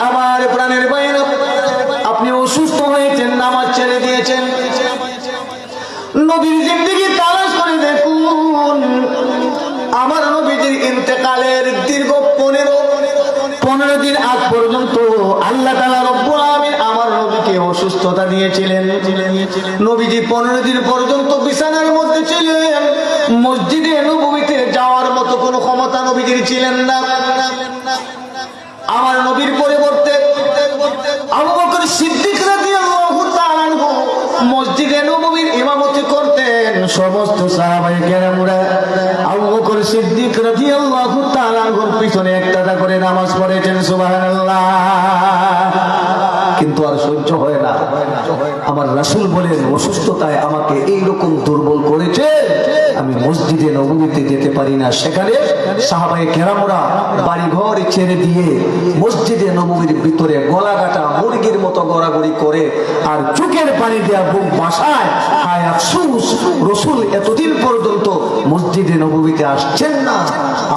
আমার প্রাণের ভাইরা, আপনি অসুস্থ হয়েছেন, নামাজ ছেড়ে দিয়েছেন, নবীর জিন্দেগি তালাশ করে দেখুন। আমার নবীজির ইন্তেকালের দীর্ঘ 15 দিন আগ পর্যন্ত আল্লাহ তাআলা রব্বুল আলামিন আমার নবীকে অসুস্থতা দিয়েছিলেন। নবীজি 15 দিন পর্যন্ত বিছানার মধ্যে ছিলেন। মসজিদে নববীতে যাওয়ার মতো কোনো ক্ষমতা নবীজির ছিলেন না। আমার নবীর পরিবর্তে আবু বকর সিদ্দিক রাদিয়াল্লাহু তাআলা আনহু মসজিদে নববীর ইমামতি করতেন। সমস্ত সাহাবায়ে কেরামরা আবু বকর সিদ্দিক রাদিয়াল্লাহু তাআলা আনহুর পিছনে একটা করে নামাজ পড়েছেন। সুবহানাল্লাহ। কিন্তু আর সহ্য হয় না। আমার রাসূল বলেন, অসুস্থতায় আমাকে এইরকম দুর্বল করেছে, আমি মসজিদে নববীতে যেতে পারি না। সেখানে সাহাবায়ে কেরামরা বাড়িঘর ছেড়ে দিয়ে মসজিদে নববীর ভিতরে গলাকাটা মুরগির মতো গড়াগড়ি করে আর চোখের পানি দেয়া বুক বাসায়। হায় আফসোস, রাসূল এতদিন পর্যন্ত মসজিদে নববীতে আসছেন না,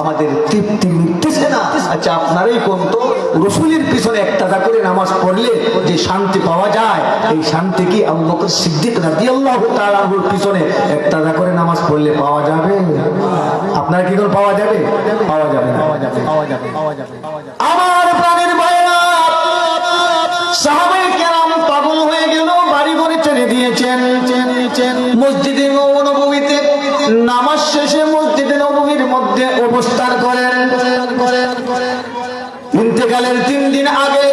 আমাদের তৃপ্তি মিটতেছে না। আচ্ছা আপনারাই কোন তো, রাসূলের পিছনে একটা করে নামাজ পড়লে যে শান্তি পাওয়া যায়, এই শান্তি কি আবু বকর সিদ্দিক রাদিয়াল্লাহু তাআলা আনহুর পিছনে একটা করে নামাজ পড়লে পাওয়া যাবে? আপনারা কি করে পাওয়া যাবে? পাওয়া যাবে না। আমার প্রাণের ভাইরা, সাহাবায়ে কেরাম পাগল হয়ে গেল, বাড়ি ঘরে ছেড়ে দিয়েছেন। মসজিদে নববীতে নামাজ শেষে মসজিদে নববীর মধ্যে অবস্থান করেন। ইন্তেকালের 3 দিন আগে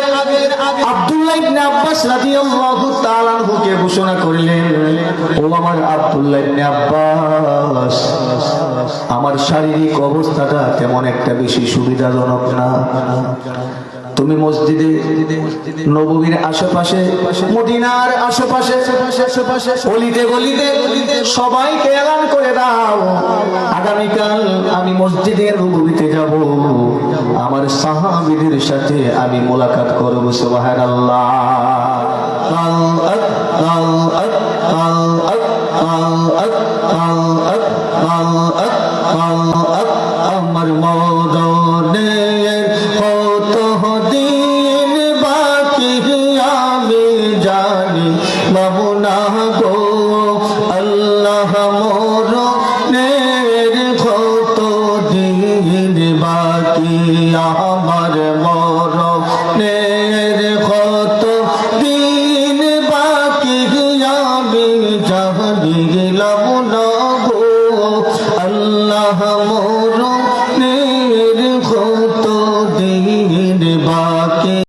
আব্দুল্লাহ ইবনে আব্বাস রাদিয়াল্লাহু তাআলা আনহুকে ঘোষণা করলেন, ও আমার আব্দুল্লাহ ইবনে আব্বাস, আমার শারীরিক অবস্থাটা তেমন একটা বেশি সুবিধাজনক না। তুমি মসজিদে নববীর আশেপাশে, মদিনার আশেপাশে, গলিতে গলিতে সবাইকে এলান করে দাও, আগামীকাল আমি মসজিদে নববীতে যাব, আমার সাহাবীদের সাথে আমি মোলাকাত করব। সুবহানাল্লাহ।